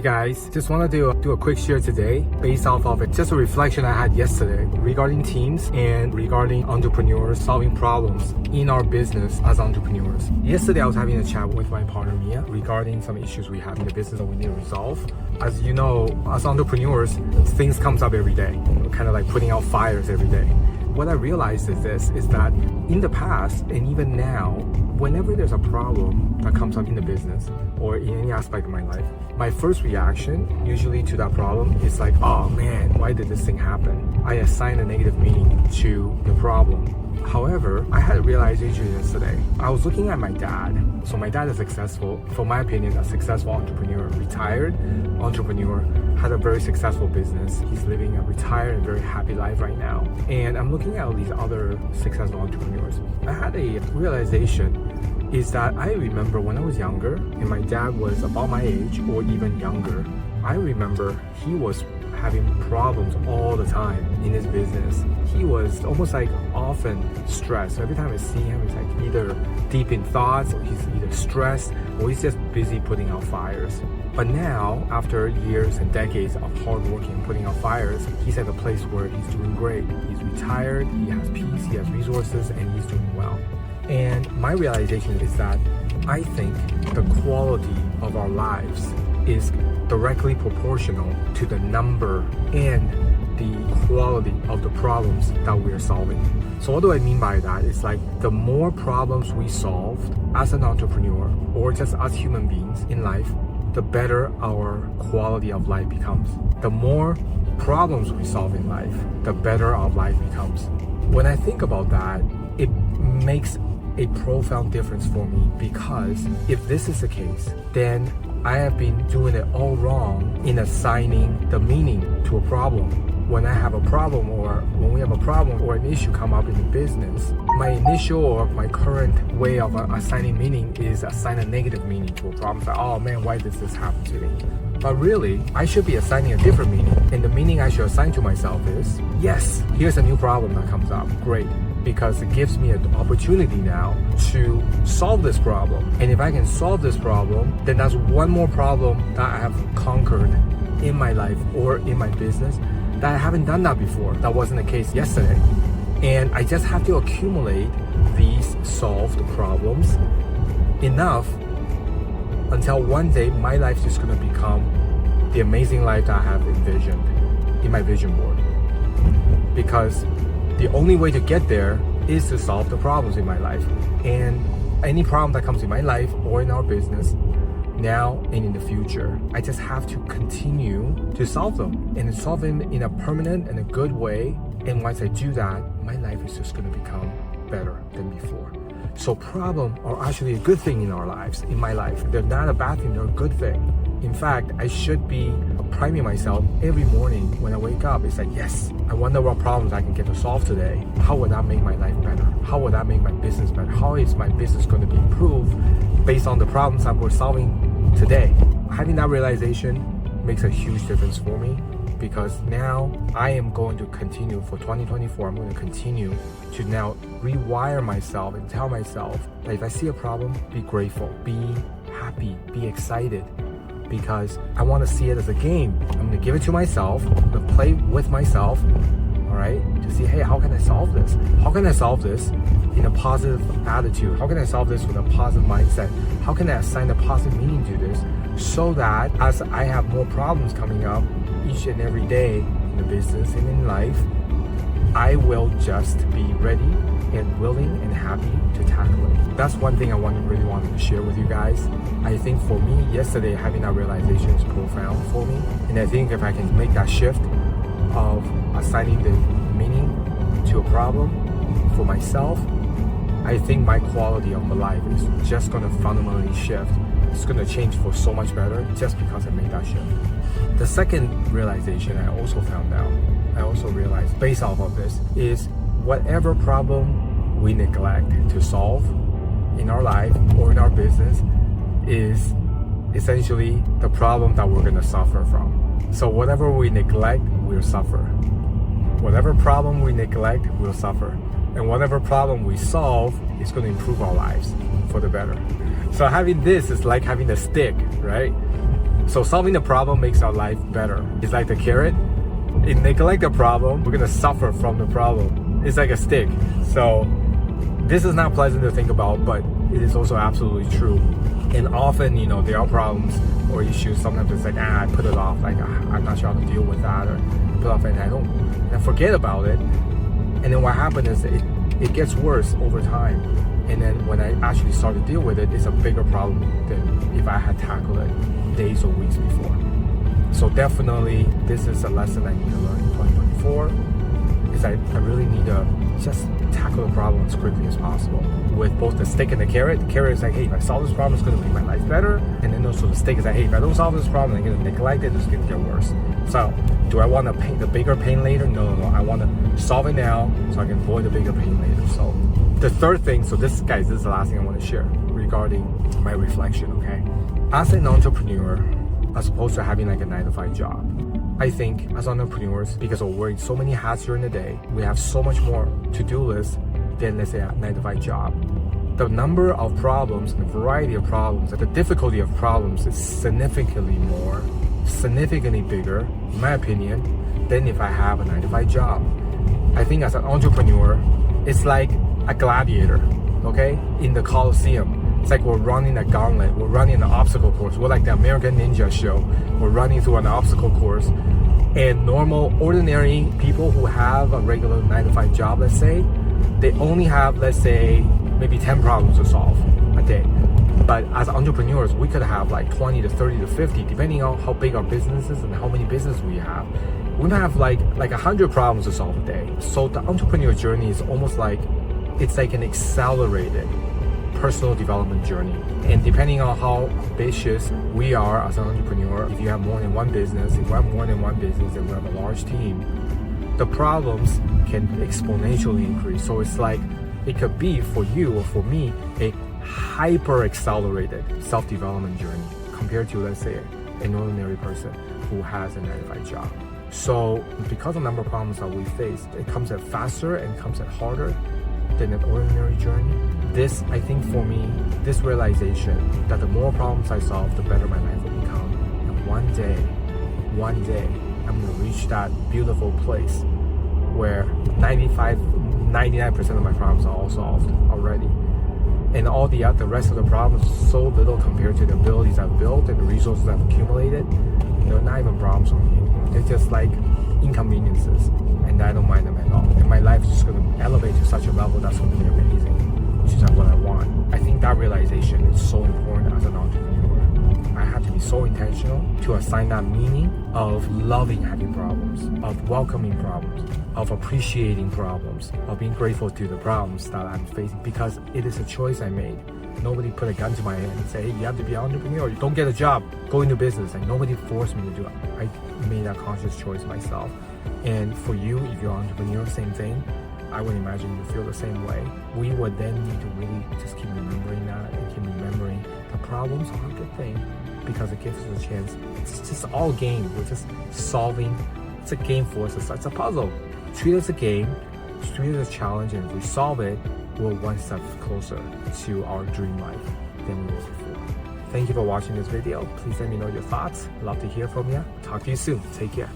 Hey guys, just wanted to do a quick share today based off of it. Just a reflection I had yesterday regarding teams and regarding entrepreneurs solving problems in our business as entrepreneurs. Yesterday I was having a chat with my partner Mia regarding some issues we have in the business that we need to resolve. As you know, as entrepreneurs, things comes up every day, kind of like putting out fires every day. What I realized is that in the past and even now, whenever there's a problem that comes up in the business or in any aspect of my life, my first reaction usually to that problem is like, oh man, why did this thing happen? I assign a negative meaning to the problem. However, I had a realization yesterday. I was looking at my dad. So my dad is successful, for my opinion, a successful entrepreneur, retired entrepreneur, had a very successful business. He's living a retired and very happy life right now. And I'm looking at all these other successful entrepreneurs. I had a realization is that I remember when I was younger and my dad was about my age or even younger, I remember he was having problems all the time in his business. He was almost like often stressed. Every time I see him, it's like either deep in thoughts, or he's either stressed, or he's just busy putting out fires. But now, after years and decades of hard working, putting out fires, he's at a place where he's doing great. He's retired, he has peace, he has resources, and he's doing well. And my realization is that I think the quality of our lives is directly proportional to the number and the quality of the problems that we're solving. So what do I mean by that? It's like the more problems we solve as an entrepreneur or just as human beings in life, the better our quality of life becomes. The more problems we solve in life, the better our life becomes. When I think about that, it makes a profound difference for me, because if this is the case, then I have been doing it all wrong in assigning the meaning to a problem. When I have a problem, or when we have a problem or an issue come up in the business, my initial or my current way of assigning meaning is assign a negative meaning to a problem. It's like, oh man, why does this happen to me? But really, I should be assigning a different meaning. And the meaning I should assign to myself is, yes, here's a new problem that comes up. Great. Because it gives me an opportunity now to solve this problem. And if I can solve this problem, then that's one more problem that I have conquered in my life or in my business that I haven't done that before. That wasn't the case yesterday. And I just have to accumulate these solved problems enough until one day my life is just gonna become the amazing life that I have envisioned in my vision board. Because the only way to get there is to solve the problems in my life. And any problem that comes in my life or in our business, now and in the future, I just have to continue to solve them and solve them in a permanent and a good way. And once I do that, my life is just going to become better than before. So problems are actually a good thing in our lives, in my life. They're not a bad thing, they're a good thing. In fact, I should be priming myself every morning when I wake up. It's like, yes, I wonder what problems I can get to solve today. How would that make my life better? How would that make my business better? How is my business going to be improved based on the problems that we're solving today? Having that realization makes a huge difference for me, because now I am going to continue for 2024. I'm going to continue to now rewire myself and tell myself that if I see a problem, be grateful, be happy, be excited. Because I want to see it as a game. I'm going to give it to myself, I'm going to play with myself, all right, to see, hey, how can I solve this? How can I solve this in a positive attitude? How can I solve this with a positive mindset? How can I assign a positive meaning to this so that as I have more problems coming up each and every day in the business and in life, I will just be ready and willing and happy to tackle it. That's one thing I really wanted to share with you guys. I think for me, yesterday, having that realization is profound for me. And I think if I can make that shift of assigning the meaning to a problem for myself, I think my quality of my life is just going to fundamentally shift. It's going to change for so much better just because I made that shift. The second realization I also found out, I also realized based off of this, is whatever problem we neglect to solve in our life or in our business is essentially the problem that we're going to suffer from. So whatever we neglect, we'll suffer. Whatever problem we neglect, we'll suffer. And whatever problem we solve is going to improve our lives for the better. So having this is like having a stick, right? So solving the problem makes our life better. It's like the carrot. If neglect the problem, we're gonna suffer from the problem. It's like a stick. So this is not pleasant to think about, but it is also absolutely true. And often, there are problems or issues. Sometimes it's like, I put it off. Like, I'm not sure how to deal with that, or put off and I forget about it. And then what happens is it gets worse over time. And then when I actually start to deal with it, it's a bigger problem than if I had tackled it days or weeks before. So definitely, this is a lesson I need to learn in 2024. Is I really need to just tackle the problem as quickly as possible with both the stick and the carrot. The carrot is like, hey, if I solve this problem, it's going to make my life better. And then also the stick is like, hey, if I don't solve this problem, I'm going to neglect it, it's going to get worse. So do I want the bigger pain later? No. I want to solve it now so I can avoid the bigger pain later. So the third thing, this is the last thing I want to share regarding my reflection, okay? As an entrepreneur, as opposed to having like a 9-to-5 job, I think as entrepreneurs, because we're wearing so many hats during the day, we have so much more to-do list than, let's say, a 9-to-5 job. The number of problems and the variety of problems, the difficulty of problems is significantly bigger, in my opinion, than if I have a 9-to-5 job. I think as an entrepreneur, it's like a gladiator, okay? In the Colosseum. It's like we're running a gauntlet, we're running an obstacle course. We're like the American Ninja show. We're running through an obstacle course. And normal, ordinary people who have a regular 9-to-5 job, let's say, they only have, let's say, maybe 10 problems to solve a day. But as entrepreneurs, we could have like 20 to 30 to 50, depending on how big our business is and how many businesses we have. We might have like 100 problems to solve a day. So the entrepreneur journey is almost like, it's like an accelerated personal development journey. And depending on how ambitious we are as an entrepreneur, if you have more than one business, and we have a large team, the problems can exponentially increase. So it's like, it could be for you or for me, a hyper accelerated self-development journey compared to, let's say, an ordinary person who has a 9-to-5 job. So because of the number of problems that we face, it comes at faster and comes at harder than an ordinary journey. This, I think for me, this realization that the more problems I solve, the better my life will become. And one day, I'm gonna reach that beautiful place where 99% of my problems are all solved already. And all the rest of the problems are so little compared to the abilities I've built and the resources I've accumulated. They're not even problems for me. They're just like inconveniences, and I don't mind them at all. And my life is just gonna elevate to such a level that's gonna be amazing, which is what I want. I think that realization is so important as an entrepreneur. I have to be so intentional to assign that meaning of loving having problems, of welcoming problems, of appreciating problems, of being grateful to the problems that I'm facing, because it is a choice I made. Nobody put a gun to my head and say, hey, you have to be an entrepreneur, you don't get a job, go into business. Like, nobody forced me to do it. I made that conscious choice myself. And for you, if you're an entrepreneur, same thing. I would imagine you feel the same way. We would then need to really just keep remembering that and keep remembering the problems are a good thing, because it gives us a chance. It's just all game. We're just solving. It's a game for us. It's a puzzle. Treat it as a game, treat it as a challenge, and if we solve it, we're one step closer to our dream life than we were before. Thank you for watching this video. Please let me know your thoughts. Love to hear from you. Talk to you soon. Take care.